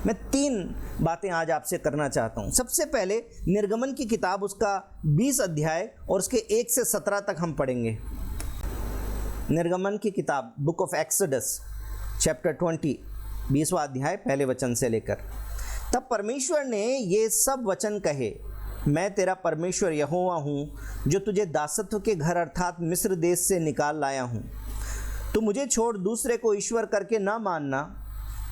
मैं 3 बातें आज आपसे करना चाहता हूँ। सबसे पहले निर्गमन की किताब उसका 20 अध्याय और उसके 1 से 17 तक हम पढ़ेंगे। निर्गमन की किताब बुक ऑफ एक्सोडस चैप्टर 20 20वां अध्याय पहले वचन से लेकर। तब परमेश्वर ने ये सब वचन कहे, मैं तेरा परमेश्वर यहोवा हूँ जो तुझे दासत्व के घर अर्थात मिस्र देश से निकाल लाया हूँ। तू मुझे छोड़ दूसरे को ईश्वर करके ना मानना,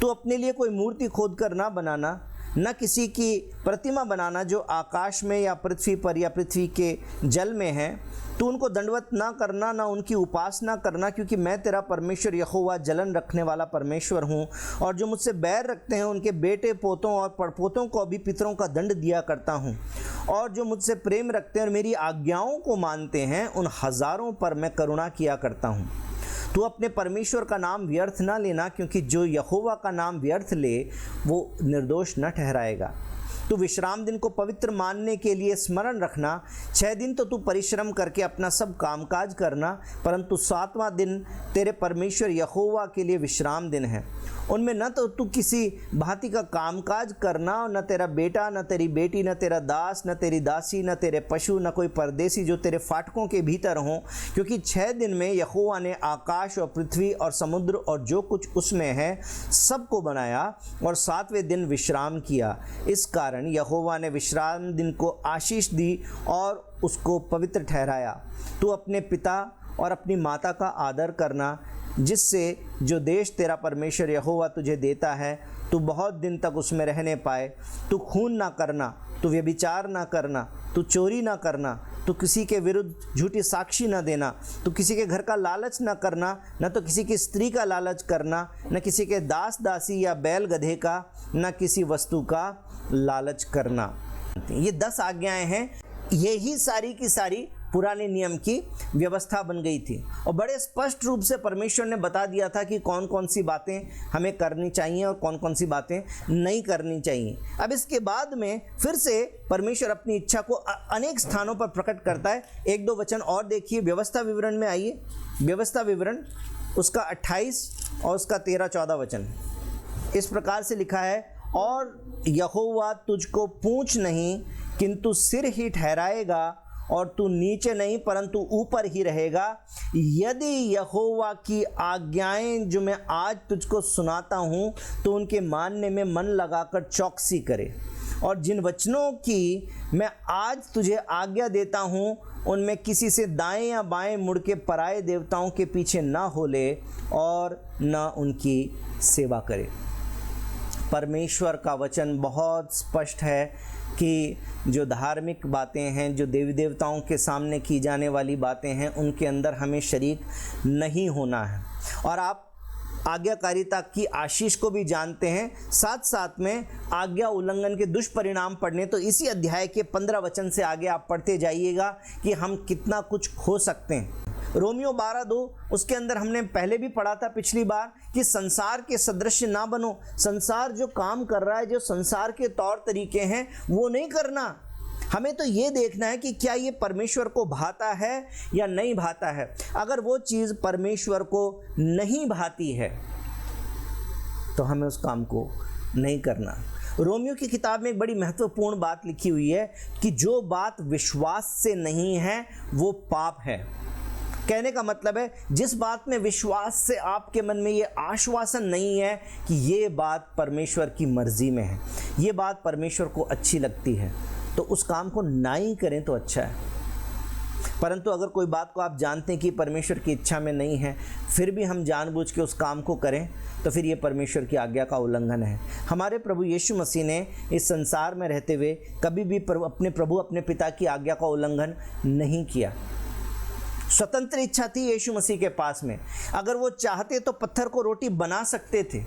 तू अपने लिए कोई मूर्ति खोद कर ना बनाना, न किसी की प्रतिमा बनाना जो आकाश में या पृथ्वी पर या पृथ्वी के जल में है। तू उनको दंडवत ना करना, ना उनकी उपासना करना, क्योंकि मैं तेरा परमेश्वर यहोवा जलन रखने वाला परमेश्वर हूँ। और जो मुझसे बैर रखते हैं उनके बेटे पोतों और पड़पोतों को अभी पितरों का दंड दिया करता हूँ। और जो मुझसे प्रेम रखते हैं और मेरी आज्ञाओं को मानते हैं उन हज़ारों पर मैं करुणा किया करता हूँ। तू अपने परमेश्वर का नाम व्यर्थ ना लेना, क्योंकि जो यहोवा का नाम व्यर्थ ले वो निर्दोष न ठहराएगा। तू विश्राम दिन को पवित्र मानने के लिए स्मरण रखना। 6 दिन तो तू परिश्रम करके अपना सब कामकाज करना, परंतु 7वां दिन तेरे परमेश्वर यहोवा के लिए विश्राम दिन है। उनमें न तो तू किसी भांति का कामकाज करना, न तेरा बेटा, न तेरी बेटी, न तेरा दास, न तेरी दासी, न तेरे पशु, न कोई परदेसी जो तेरे फाटकों के भीतर हों, क्योंकि 6 दिन में यहोवा ने आकाश और पृथ्वी और समुद्र और जो कुछ उसमें है सबको बनाया और 7वें दिन विश्राम किया। इस कारण यहोवा ने विश्राम दिन को आशीष दी और उसको पवित्र ठहराया। तू अपने पिता और अपनी माता का आदर करना, जिससे जो देश तेरा परमेश्वर यहोवा तुझे देता है तू बहुत दिन तक उसमें रहने पाए। तू खून ना करना, तू व्यभिचार ना करना, तू चोरी ना करना, तू किसी के विरुद्ध झूठी साक्षी न देना, तू किसी के घर का लालच न करना, न तो किसी की स्त्री का लालच करना, न किसी के दास दासी या बैल गधे का, न किसी वस्तु का लालच करना। ये 10 आज्ञाएं हैं। यही सारी की सारी पुराने नियम की व्यवस्था बन गई थी और बड़े स्पष्ट रूप से परमेश्वर ने बता दिया था कि कौन कौन सी बातें हमें करनी चाहिए और कौन कौन सी बातें नहीं करनी चाहिए। अब इसके बाद में फिर से परमेश्वर अपनी इच्छा को अनेक स्थानों पर प्रकट करता है। 1-2 वचन और देखिए, व्यवस्था विवरण में आइए। व्यवस्था विवरण उसका 28 और उसका 13-14 वचन इस प्रकार से लिखा है, और यहोवा तुझको पूँछ नहीं किंतु सिर ही ठहराएगा, और तू नीचे नहीं परंतु ऊपर ही रहेगा, यदि यहोवा की आज्ञाएं जो मैं आज तुझको सुनाता हूँ तो उनके मानने में मन लगाकर चौकसी करे। और जिन वचनों की मैं आज तुझे आज्ञा देता हूँ उनमें किसी से दाएं या बाएं मुड़ के पराये देवताओं के पीछे ना हो ले और न उनकी सेवा करे। परमेश्वर का वचन बहुत स्पष्ट है कि जो धार्मिक बातें हैं, जो देवी देवताओं के सामने की जाने वाली बातें हैं, उनके अंदर हमें शरीक नहीं होना है। और आप आज्ञाकारिता की आशीष को भी जानते हैं, साथ साथ में आज्ञा उल्लंघन के दुष्परिणाम पढ़ने। तो इसी अध्याय के 15 वचन से आगे आप पढ़ते जाइएगा कि हम कितना कुछ खो सकते हैं। रोमियो 12:2 उसके अंदर हमने पहले भी पढ़ा था पिछली बार कि संसार के सदृश ना बनो। संसार जो काम कर रहा है, जो संसार के तौर तरीके हैं, वो नहीं करना। हमें तो ये देखना है कि क्या ये परमेश्वर को भाता है या नहीं भाता है। अगर वो चीज़ परमेश्वर को नहीं भाती है तो हमें उस काम को नहीं करना। रोमियो की किताब में एक बड़ी महत्वपूर्ण बात लिखी हुई है कि जो बात विश्वास से नहीं है वो पाप है। कहने का मतलब है, जिस बात में विश्वास से आपके मन में ये आश्वासन नहीं है कि ये बात परमेश्वर की मर्जी में है, ये बात परमेश्वर को अच्छी लगती है, तो उस काम को ना ही करें तो अच्छा है। परंतु अगर कोई बात को आप जानते हैं कि परमेश्वर की इच्छा में नहीं है, फिर भी हम जानबूझ के उस काम को करें, तो फिर ये परमेश्वर की आज्ञा का उल्लंघन है। हमारे प्रभु यीशु मसीह ने इस संसार में रहते हुए कभी भी अपने पिता की आज्ञा का उल्लंघन नहीं किया। स्वतंत्र इच्छा थी यीशु मसीह के पास में। अगर वो चाहते तो पत्थर को रोटी बना सकते थे।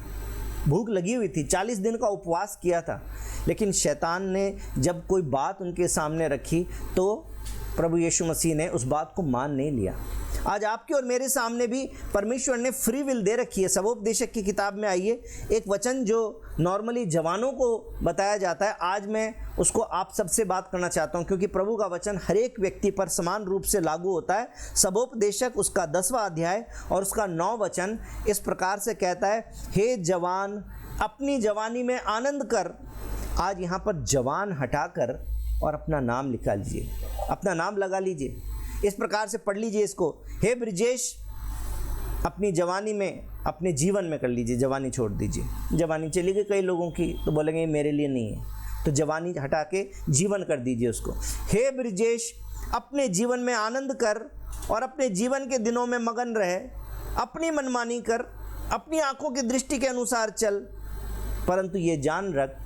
भूख लगी हुई थी, 40 दिन का उपवास किया था, लेकिन शैतान ने जब कोई बात उनके सामने रखी तो प्रभु यीशु मसीह ने उस बात को मान नहीं लिया। आज आपके और मेरे सामने भी परमेश्वर ने फ्री विल दे रखी है। सबोपदेशक की किताब में आइए, एक वचन जो नॉर्मली जवानों को बताया जाता है, आज मैं उसको आप सबसे बात करना चाहता हूं, क्योंकि प्रभु का वचन हर एक व्यक्ति पर समान रूप से लागू होता है। सबोपदेशक उसका 10वां अध्याय और उसका 9 वचन इस प्रकार से कहता है, हे जवान अपनी जवानी में आनंद कर। आज यहाँ पर जवान हटाकर और अपना नाम लिखा लीजिए, अपना नाम लगा लीजिए। इस प्रकार से पढ़ लीजिए इसको, हे ब्रिजेश अपनी जवानी में, अपने जीवन में कर लीजिए, जवानी छोड़ दीजिए। जवानी चली गई कई लोगों की तो बोलेंगे मेरे लिए नहीं है, तो जवानी हटा के जीवन कर दीजिए उसको। हे ब्रिजेश अपने जीवन में आनंद कर और अपने जीवन के दिनों में मगन रहे, अपनी मनमानी कर, अपनी आंखों की दृष्टि के अनुसार चल, परंतु ये जान रख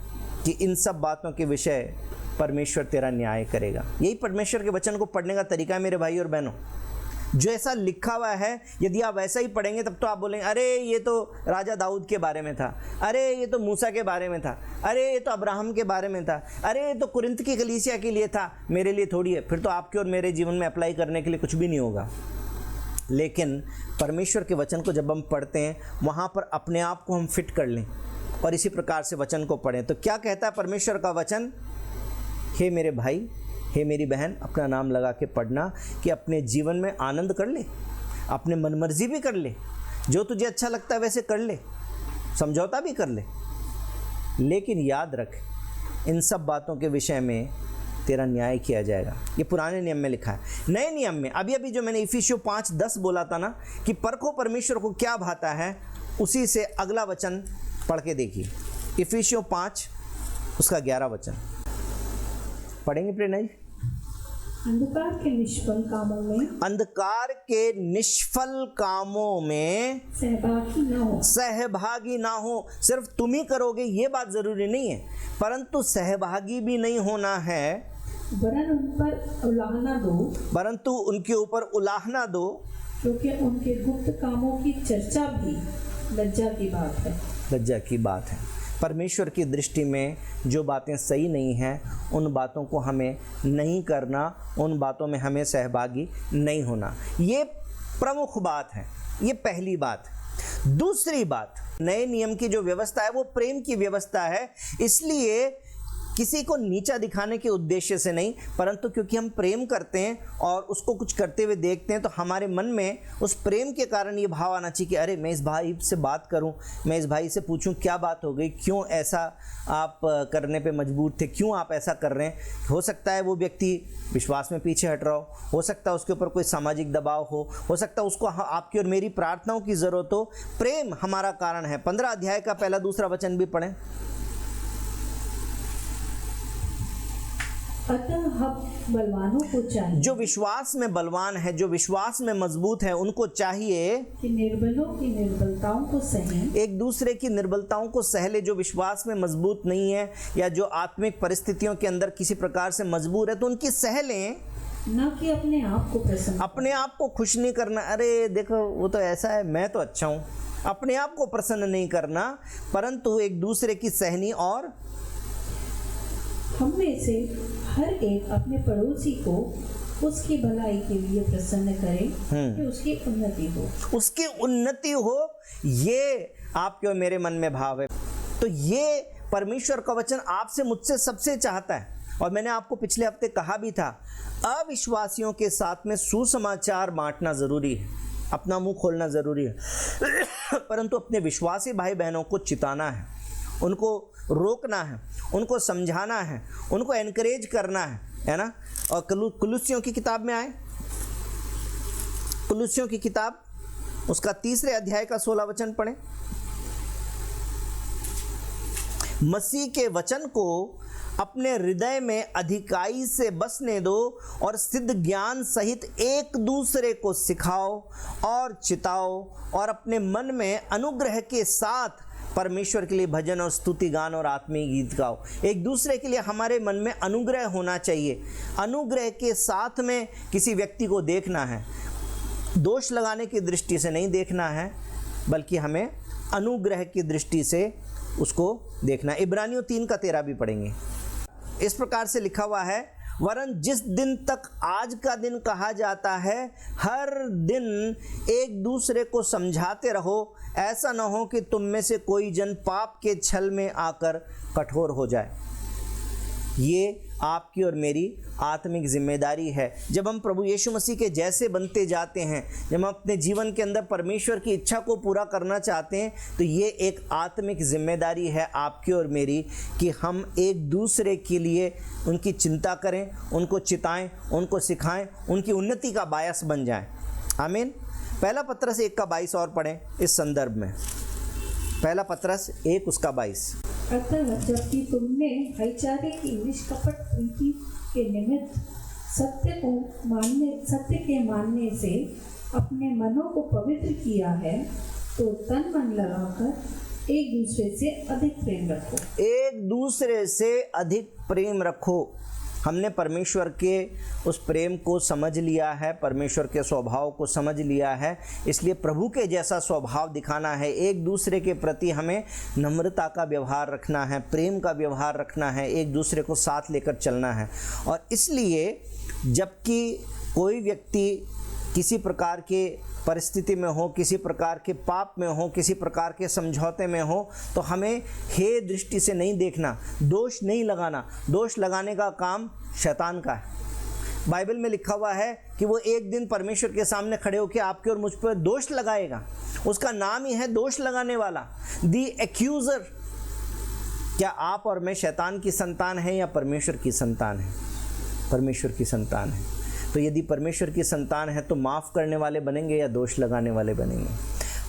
कि इन सब बातों के विषय परमेश्वर तेरा न्याय करेगा। यही परमेश्वर के वचन को पढ़ने का तरीका है मेरे भाई और बहनों। जो ऐसा लिखा हुआ है, यदि आप वैसा ही पढ़ेंगे तब तो आप बोलेंगे अरे ये तो राजा दाऊद के बारे में था, अरे ये तो मूसा के बारे में था, अरे ये तो अब्राहम के बारे में था, अरे ये तो कुरिन्थ की कलीसिया के लिए था, मेरे लिए थोड़ी है। फिर तो आपके और मेरे जीवन में अप्लाई करने के लिए कुछ भी नहीं होगा। लेकिन परमेश्वर के वचन को जब हम पढ़ते हैं वहाँ पर अपने आप को हम फिट कर लें और इसी प्रकार से वचन को पढ़ें। तो क्या कहता है परमेश्वर का वचन? हे मेरे भाई, हे मेरी बहन, अपना नाम लगा के पढ़ना कि अपने जीवन में आनंद कर ले, अपने मनमर्जी भी कर ले, जो तुझे अच्छा लगता है वैसे कर ले, समझौता भी कर ले, लेकिन याद रख इन सब बातों के विषय में तेरा न्याय किया जाएगा। ये पुराने नियम में लिखा है। नए नियम में अभी जो मैंने इफिसियों 5:10 बोला था ना कि परखो परमेश्वर को क्या भाता है, उसी से अगला वचन पढ़ के देखिए। इफिसियों 5 उसका 11 वचन पढ़ेंगे प्रेरणा जी। अंधकार के निष्फल कामों में, अंधकार के निष्फल कामों में सहभागी ना हो। सिर्फ तुम ही करोगे ये बात जरूरी नहीं है, परंतु सहभागी भी नहीं होना है, वरन उन पर उलाहना दो, परंतु उनके ऊपर उलाहना दो, क्योंकि उनके गुप्त कामों की चर्चा भी लज्जा की बात है। लज्जा की बात है। परमेश्वर की दृष्टि में जो बातें सही नहीं हैं उन बातों को हमें नहीं करना, उन बातों में हमें सहभागी नहीं होना। ये प्रमुख बात है, ये पहली बात। दूसरी बात, नए नियम की जो व्यवस्था है वो प्रेम की व्यवस्था है, इसलिए किसी को नीचा दिखाने के उद्देश्य से नहीं, परंतु क्योंकि हम प्रेम करते हैं और उसको कुछ करते हुए देखते हैं तो हमारे मन में उस प्रेम के कारण ये भाव आना चाहिए कि अरे मैं इस भाई से बात करूं, मैं इस भाई से पूछूं क्या बात हो गई, क्यों ऐसा आप करने पे मजबूर थे, क्यों आप ऐसा कर रहे हैं। हो सकता है वो व्यक्ति विश्वास में पीछे हट रहा हो सकता है उसके ऊपर कोई सामाजिक दबाव हो सकता है उसको आपकी और मेरी प्रार्थनाओं की ज़रूरत हो। प्रेम हमारा कारण है। 15 अध्याय का पहला दूसरा वचन भी पढ़ें। अतः हम बलवानों को चाहिए, जो विश्वास में बलवान है, जो विश्वास में मजबूत है, उनको चाहिए कि निर्बलों की निर्बलताओं को सहें, एक दूसरे की निर्बलताओं को सहले। जो विश्वास में मजबूत नहीं है या जो आत्मिक परिस्थितियों के अंदर किसी प्रकार से मजबूर है तो उनकी सह लें, न कि अपने आप को प्रसन्न, अपने आप को खुश नहीं करना, अरे देखो वो तो ऐसा है मैं तो अच्छा हूँ, अपने आप को प्रसन्न नहीं करना, परंतु एक दूसरे की सहनी और हम में से हर एक अपने पड़ोसी को उसकी भलाई के लिए प्रसन्न करे कि उसकी उन्नति हो, उसकी उन्नति हो, ये आपके और मेरे मन में भाव है। तो ये परमेश्वर का वचन आपसे मुझसे सबसे चाहता है। और मैंने आपको पिछले हफ्ते कहा भी था, अविश्वासियों के साथ में सुसमाचार बांटना जरूरी है, अपना मुंह खोलना जरूरी है, परंतु अपने विश्वासी भाई बहनों को चिताना है, उनको रोकना है, उनको समझाना है, उनको एनकरेज करना है ना। और कुलुस्सियों की किताब में आए, कुलुस्सियों की किताब उसका 3 अध्याय का 16 वचन पढ़ें। मसीह के वचन को अपने हृदय में अधिकाई से बसने दो और सिद्ध ज्ञान सहित एक दूसरे को सिखाओ और चिताओ और अपने मन में अनुग्रह के साथ परमेश्वर के लिए भजन और स्तुति गान और आत्मीय गीत गाओ। एक दूसरे के लिए हमारे मन में अनुग्रह होना चाहिए। अनुग्रह के साथ में किसी व्यक्ति को देखना है, दोष लगाने की दृष्टि से नहीं देखना है, बल्कि हमें अनुग्रह की दृष्टि से उसको देखना। इब्रानियों 3:13 भी पढ़ेंगे। इस प्रकार से लिखा हुआ है, वरन जिस दिन तक आज का दिन कहा जाता है हर दिन एक दूसरे को समझाते रहो, ऐसा न हो कि तुम में से कोई जन पाप के छल में आकर कठोर हो जाए। ये आपकी और मेरी आत्मिक जिम्मेदारी है। जब हम प्रभु यीशु मसीह के जैसे बनते जाते हैं, जब हम अपने जीवन के अंदर परमेश्वर की इच्छा को पूरा करना चाहते हैं, तो ये एक आत्मिक जिम्मेदारी है आपकी और मेरी कि हम एक दूसरे के लिए उनकी चिंता करें, उनको चिताएं, उनको सिखाएं, उनकी उन्नति का बायस बन जाएं। आमीन। पहला पत्रस 1:22 और पढ़ें इस संदर्भ में। पहला पत्रस 1 उसका 22। अतः जबकि तुमने भाईचारे की निष्कपट प्रीति के निमित्त सत्य के मानने से अपने मनों को पवित्र किया है, तो तन मन लगाकर एक दूसरे से अधिक प्रेम रखो। एक दूसरे से अधिक प्रेम रखो। हमने परमेश्वर के उस प्रेम को समझ लिया है, परमेश्वर के स्वभाव को समझ लिया है, इसलिए प्रभु के जैसा स्वभाव दिखाना है। एक दूसरे के प्रति हमें नम्रता का व्यवहार रखना है, प्रेम का व्यवहार रखना है, एक दूसरे को साथ लेकर चलना है। और इसलिए जबकि कोई व्यक्ति किसी प्रकार के परिस्थिति में हो, किसी प्रकार के पाप में हो, किसी प्रकार के समझौते में हो, तो हमें हे दृष्टि से नहीं देखना, दोष नहीं लगाना। दोष लगाने का काम शैतान का है। बाइबल में लिखा हुआ है कि वो एक दिन परमेश्वर के सामने खड़े होकर आपके और मुझ पर दोष लगाएगा। उसका नाम ही है दोष लगाने वाला, दी एक्यूज़र। क्या आप और मैं शैतान की संतान हैं या परमेश्वर की संतान है? परमेश्वर की संतान है। तो यदि परमेश्वर की संतान है तो माफ़ करने वाले बनेंगे या दोष लगाने वाले बनेंगे?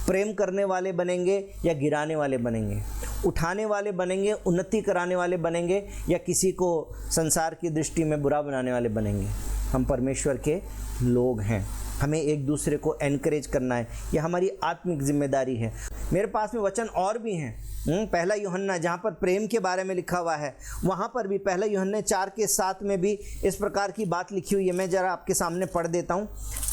प्रेम करने वाले बनेंगे या गिराने वाले बनेंगे? उठाने वाले बनेंगे, उन्नति कराने वाले बनेंगे, या किसी को संसार की दृष्टि में बुरा बनाने वाले बनेंगे? हम परमेश्वर के लोग हैं, हमें एक दूसरे को एनकरेज करना है, यह हमारी आत्मिक जिम्मेदारी है। मेरे पास में वचन और भी हैं। पहला यूहन्ना, जहाँ पर प्रेम के बारे में लिखा हुआ है, वहाँ पर भी पहला यूहन्ना 4:7 में भी इस प्रकार की बात लिखी हुई है। मैं ज़रा आपके सामने पढ़ देता हूँ।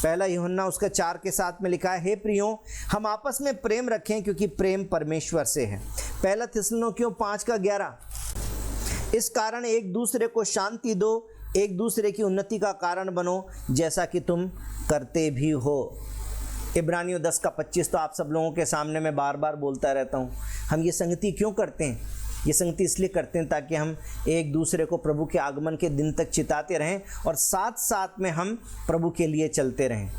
पहला यूहन्ना उसका 4:7 में लिखा है, हे प्रियो, हम आपस में प्रेम रखें क्योंकि प्रेम परमेश्वर से है। पहला थिस्सलुनीकियों 5:11, इस कारण एक दूसरे को शांति दो, एक दूसरे की उन्नति का कारण बनो, जैसा कि तुम करते भी हो। इब्रानियों 10:25 तो आप सब लोगों के सामने मैं बार बार बोलता रहता हूँ। हम ये संगति क्यों करते हैं? ये संगति इसलिए करते हैं ताकि हम एक दूसरे को प्रभु के आगमन के दिन तक चिताते रहें और साथ साथ में हम प्रभु के लिए चलते रहें।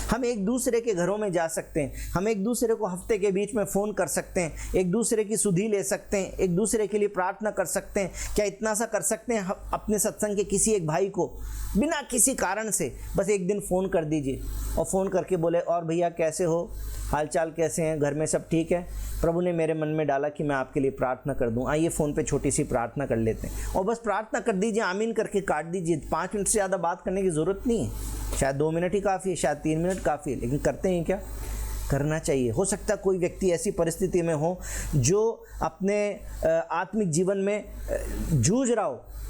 हम एक दूसरे के घरों में जा सकते हैं, हम एक दूसरे को हफ्ते के बीच में फ़ोन कर सकते हैं, एक दूसरे की सुधि ले सकते हैं, एक दूसरे के लिए प्रार्थना कर सकते हैं। क्या इतना सा कर सकते हैं? अपने सत्संग के किसी एक भाई को बिना किसी कारण से बस एक दिन फ़ोन कर दीजिए और फ़ोन करके बोले, और भैया कैसे हो, हालचाल कैसे हैं, घर में सब ठीक है? प्रभु ने मेरे मन में डाला कि मैं आपके लिए प्रार्थना कर दूं, आइए फ़ोन पे छोटी सी प्रार्थना कर लेते हैं। और बस प्रार्थना कर दीजिए, आमीन करके काट दीजिए। 5 मिनट से ज़्यादा बात करने की ज़रूरत नहीं है, शायद 2 मिनट ही काफ़ी है, शायद 3 मिनट काफ़ी है, लेकिन करते हैं क्या? करना चाहिए। हो सकता है कोई व्यक्ति ऐसी परिस्थिति में हो जो अपने आत्मिक जीवन में जूझ रहा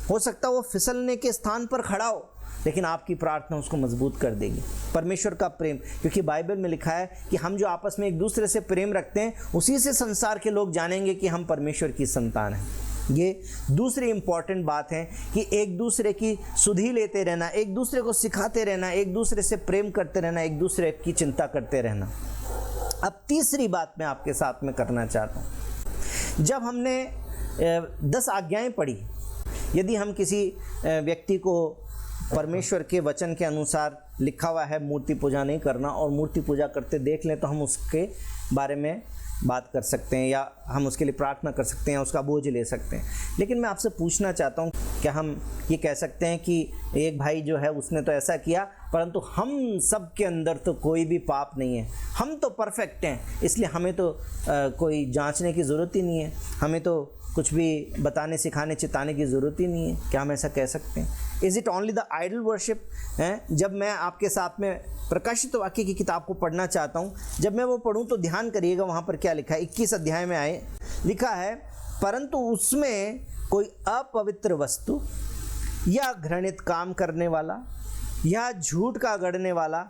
हो सकता है वो फिसलने के स्थान पर खड़ा हो, लेकिन आपकी प्रार्थना उसको मजबूत कर देगी। परमेश्वर का प्रेम, क्योंकि बाइबल में लिखा है कि हम जो आपस में एक दूसरे से प्रेम रखते हैं, उसी से संसार के लोग जानेंगे कि हम परमेश्वर की संतान हैं। ये दूसरी इंपॉर्टेंट बात है कि एक दूसरे की सुधि लेते रहना, एक दूसरे को सिखाते रहना, एक दूसरे से प्रेम करते रहना, एक दूसरे की चिंता करते रहना। अब तीसरी बात मैं आपके साथ में करना चाहता हूँ। जब हमने 10 आज्ञाएं पढ़ी, यदि हम किसी व्यक्ति को परमेश्वर के वचन के अनुसार लिखा हुआ है मूर्ति पूजा नहीं करना और मूर्ति पूजा करते देख लें, तो हम उसके बारे में बात कर सकते हैं या हम उसके लिए प्रार्थना कर सकते हैं, उसका बोझ ले सकते हैं। लेकिन मैं आपसे पूछना चाहता हूँ, क्या हम ये कह सकते हैं कि एक भाई जो है उसने तो ऐसा किया, परंतु हम सब के अंदर तो कोई भी पाप नहीं है, हम तो परफेक्ट हैं, इसलिए हमें तो कोई जांचने की ज़रूरत ही नहीं है, हमें तो कुछ भी बताने सिखाने चिताने की ज़रूरत ही नहीं है? क्या हम ऐसा कह सकते हैं? Is it only the idol worship? जब मैं आपके साथ में प्रकाशित वाक्य की किताब को पढ़ना चाहता हूँ, जब मैं वो पढ़ूँ तो ध्यान करिएगा वहाँ पर क्या लिखा है। 21 अध्याय में आए, लिखा है, परंतु उसमें कोई अपवित्र वस्तु या घृणित काम करने वाला या झूठ का गढ़ने वाला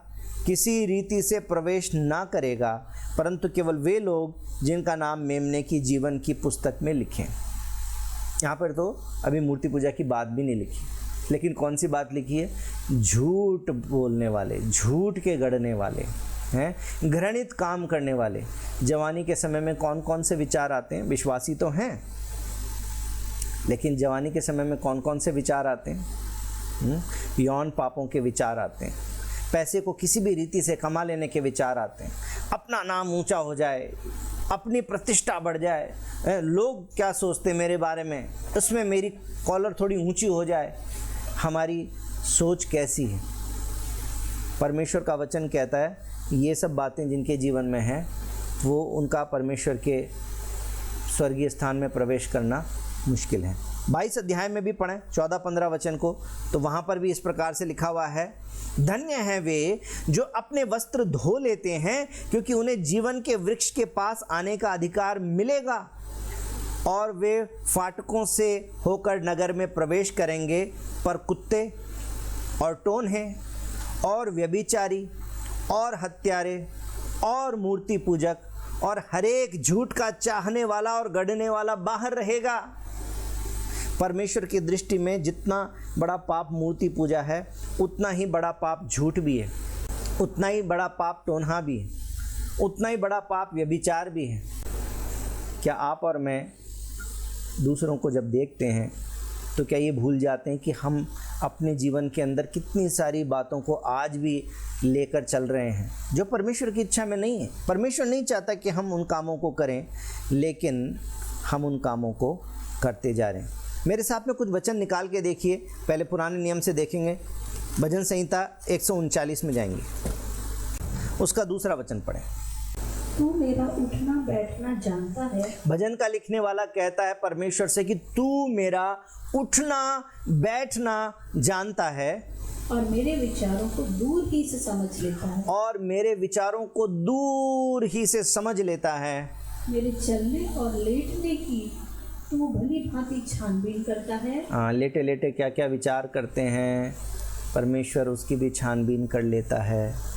किसी रीति से प्रवेश ना करेगा, परंतु केवल वे लोग जिनका नाम मेमने की जीवन की पुस्तक में लिखें। यहाँ पर तो अभी मूर्ति पूजा की बात भी नहीं लिखी, लेकिन कौन सी बात लिखी है? झूठ बोलने वाले, झूठ के गढ़ने वाले हैं, घृणित काम करने वाले। जवानी के समय में कौन कौन से विचार आते हैं? विश्वासी तो हैं, लेकिन जवानी के समय में कौन कौन से विचार आते हैं? यौन पापों के विचार आते हैं, पैसे को किसी भी रीति से कमा लेने के विचार आते हैं, अपना नाम ऊंचा हो जाए, अपनी प्रतिष्ठा बढ़ जाए, लोग क्या सोचते मेरे बारे में, उसमें मेरी कॉलर थोड़ी ऊंची हो जाए। हमारी सोच कैसी है? परमेश्वर का वचन कहता है ये सब बातें जिनके जीवन में हैं वो उनका परमेश्वर के स्वर्गीय स्थान में प्रवेश करना मुश्किल है। 22 अध्याय में भी पढ़ें 14-15 वचन को, तो वहाँ पर भी इस प्रकार से लिखा हुआ है, धन्य हैं वे जो अपने वस्त्र धो लेते हैं, क्योंकि उन्हें जीवन के वृक्ष के पास आने का अधिकार मिलेगा और वे फाटकों से होकर नगर में प्रवेश करेंगे। पर कुत्ते और टोन्हे और व्यभिचारी और हत्यारे और मूर्ति पूजक और हरेक झूठ का चाहने वाला और गढ़ने वाला बाहर रहेगा। परमेश्वर की दृष्टि में जितना बड़ा पाप मूर्ति पूजा है, उतना ही बड़ा पाप झूठ भी है, उतना ही बड़ा पाप टोन्हा भी है, उतना ही बड़ा पाप व्यभिचार भी है। क्या आप और मैं दूसरों को जब देखते हैं तो क्या ये भूल जाते हैं कि हम अपने जीवन के अंदर कितनी सारी बातों को आज भी लेकर चल रहे हैं जो परमेश्वर की इच्छा में नहीं है? परमेश्वर नहीं चाहता कि हम उन कामों को करें, लेकिन हम उन कामों को करते जा रहे हैं। मेरे साथ में कुछ वचन निकाल के देखिए। पहले पुराने नियम से देखेंगे, भजन संहिता 139 में जाएंगे, उसका दूसरा वचन पढ़ें। तू मेरा उठना बैठना जानता है। भजन का लिखने वाला कहता है परमेश्वर से कि तू मेरा उठना बैठना जानता है और मेरे विचारों को दूर ही से समझ लेता है। और मेरे विचारों को दूर ही से समझ लेता है। मेरे चलने और लेटने की तू भली भांति छानबीन करता है। हाँ, लेटे लेटे क्या क्या विचार करते हैं परमेश्वर उसकी भी छानबीन कर लेता है।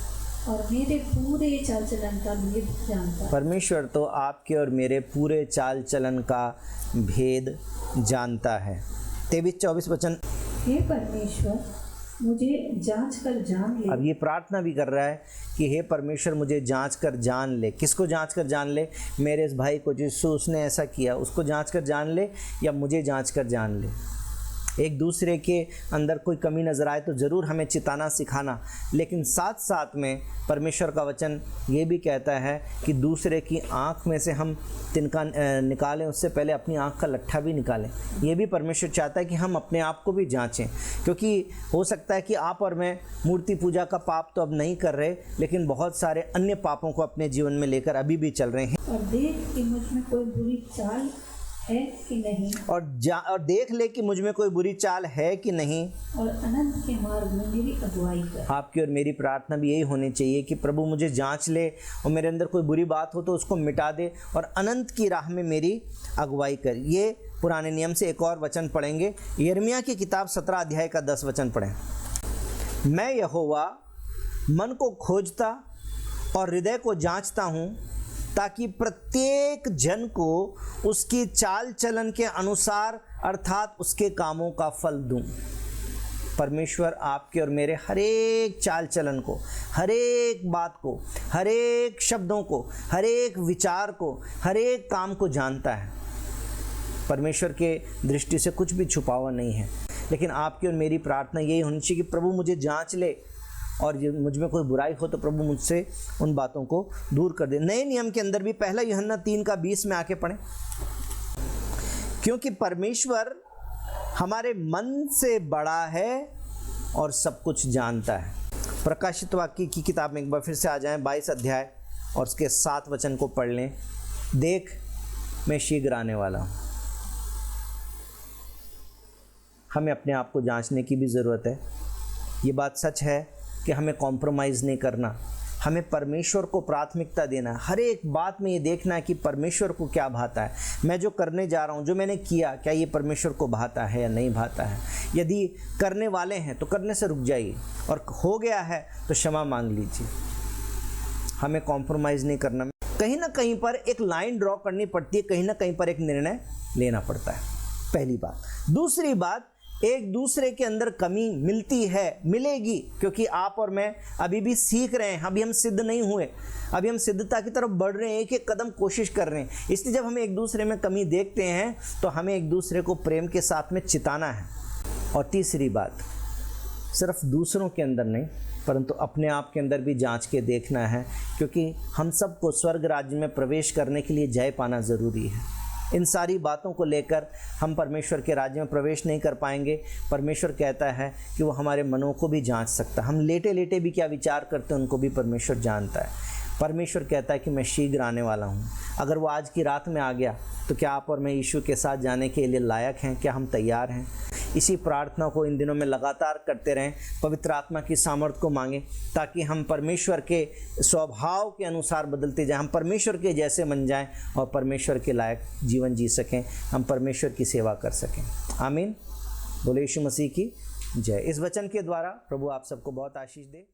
और मेरे पूरे चाल चलन का भेद जानता है। परमेश्वर तो आपके और मेरे पूरे चाल चलन का भेद जानता है। 23-24 वचन। हे परमेश्वर मुझे जांच कर जान ले। अब ये प्रार्थना भी कर रहा है कि हे परमेश्वर मुझे जांच कर जान ले। किसको जांच कर जान ले? मेरे इस भाई को जिससे उसने ऐसा किया उसको जांच कर जान ले, या मुझे जांच कर जान ले। एक दूसरे के अंदर कोई कमी नज़र आए तो ज़रूर हमें चिताना सिखाना, लेकिन साथ साथ में परमेश्वर का वचन ये भी कहता है कि दूसरे की आँख में से हम तिनका निकालें उससे पहले अपनी आँख का लट्ठा भी निकालें। ये भी परमेश्वर चाहता है कि हम अपने आप को भी जांचें, क्योंकि हो सकता है कि आप और मैं मूर्ति पूजा का पाप तो अब नहीं कर रहे, लेकिन बहुत सारे अन्य पापों को अपने जीवन में लेकर अभी भी चल रहे हैं। और देख कि मुझ में कोई बुरी चाल है कि नहीं, और देख ले कि मुझ में कोई बुरी चाल है कि नहीं, और अनंत के मार्ग में मेरी अगुवाई कर। आपकी और मेरी प्रार्थना भी यही होनी चाहिए कि प्रभु मुझे जांच ले और मेरे अंदर कोई बुरी बात हो तो उसको मिटा दे और अनंत की राह में मेरी अगुवाई कर। ये पुराने नियम से एक और वचन पढ़ेंगे, यिर्मयाह की किताब 17 अध्याय का 10 वचन पढ़ें। मैं यहोवा मन को खोजता और हृदय को जांचता हूँ, ताकि प्रत्येक जन को उसकी चाल चलन के अनुसार अर्थात उसके कामों का फल दूं। परमेश्वर आपके और मेरे हर एक चाल चलन को, हर एक बात को, हर एक शब्दों को, हर एक विचार को, हर एक काम को जानता है। परमेश्वर के दृष्टि से कुछ भी छुपा हुआ नहीं है। लेकिन आपकी और मेरी प्रार्थना यही होनी चाहिए कि प्रभु मुझे जांच ले और मुझ में कोई बुराई हो तो प्रभु मुझसे उन बातों को दूर कर दे। नए नियम के अंदर भी 1 यूहन्ना 3:20 में आके पढ़ें, क्योंकि परमेश्वर हमारे मन से बड़ा है और सब कुछ जानता है। प्रकाशित वाक्य की किताब में एक बार फिर से आ जाएं, 22 अध्याय और उसके 7 वचन को पढ़ लें। देख मैं शीघ्र आने वाला हूँ। हमें अपने आप को जांचने की भी ज़रूरत है। ये बात सच है कि हमें कॉम्प्रोमाइज़ नहीं करना, हमें परमेश्वर को प्राथमिकता देना है। हर एक बात में ये देखना है कि परमेश्वर को क्या भाता है, मैं जो करने जा रहा हूँ, जो मैंने किया, क्या ये परमेश्वर को भाता है या नहीं भाता है। यदि करने वाले हैं तो करने से रुक जाइए, और हो गया है तो क्षमा मांग लीजिए। हमें कॉम्प्रोमाइज़ नहीं करना। कहीं ना कहीं पर एक लाइन ड्रॉ करनी पड़ती है, कहीं ना कहीं पर एक निर्णय लेना पड़ता है, पहली बात। दूसरी बात एक दूसरे के अंदर कमी मिलती है, मिलेगी, क्योंकि आप और मैं अभी भी सीख रहे हैं, अभी हम सिद्ध नहीं हुए, अभी हम सिद्धता की तरफ बढ़ रहे हैं, एक एक कदम कोशिश कर रहे हैं। इसलिए जब हम एक दूसरे में कमी देखते हैं तो हमें एक दूसरे को प्रेम के साथ में चिताना है। और तीसरी बात, सिर्फ दूसरों के अंदर नहीं परंतु अपने आप के अंदर भी जांच के देखना है, क्योंकि हम सबको स्वर्ग राज्य में प्रवेश करने के लिए जय पाना ज़रूरी है। इन सारी बातों को लेकर हम परमेश्वर के राज्य में प्रवेश नहीं कर पाएंगे। परमेश्वर कहता है कि वो हमारे मनों को भी जांच सकता है, हम लेटे लेटे भी क्या विचार करते हैं उनको भी परमेश्वर जानता है। परमेश्वर कहता है कि मैं शीघ्र आने वाला हूँ। अगर वो आज की रात में आ गया तो क्या आप और मैं यीशु के साथ जाने के लिए लायक हैं? क्या हम तैयार हैं? इसी प्रार्थना को इन दिनों में लगातार करते रहें, पवित्र आत्मा की सामर्थ्य को मांगें, ताकि हम परमेश्वर के स्वभाव के अनुसार बदलते जाएं, हम परमेश्वर के जैसे बन जाएं और परमेश्वर के लायक जीवन जी सकें, हम परमेश्वर की सेवा कर सकें। आमीन। बोले यीशु मसीह की जय। इस वचन के द्वारा प्रभु आप सबको बहुत आशीष दे।